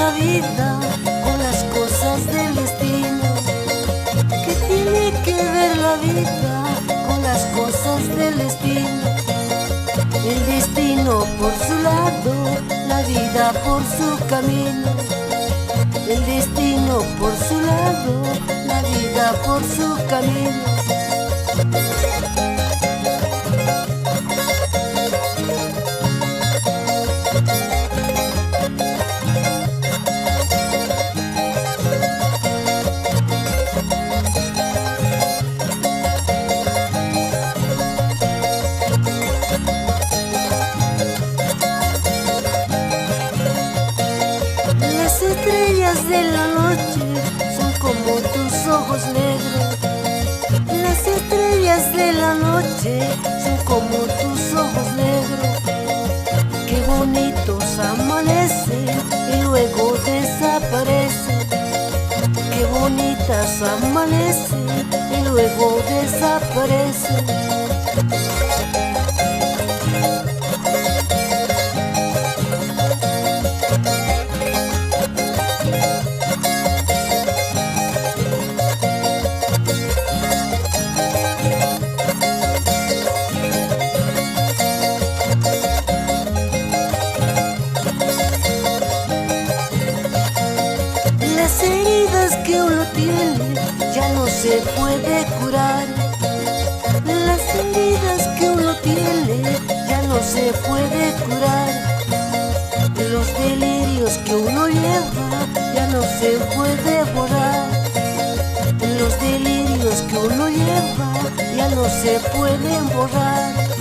la vida con las cosas del destino. ¿Qué tiene que ver la vida con las cosas del destino? El destino por su lado, la vida por su camino. El destino por su lado, la vida por su camino. Las estrellas de la noche son como tus ojos negros. Las estrellas de la noche son como tus ojos negros. Qué bonitos amanecen y luego desaparecen. Qué bonitas amanecen y luego desaparecen. Las heridas que uno tiene ya no se puede curar. Las heridas que uno tiene ya no se puede curar. Los delirios que uno lleva ya no se puede borrar. Los delirios que uno lleva ya no se pueden borrar.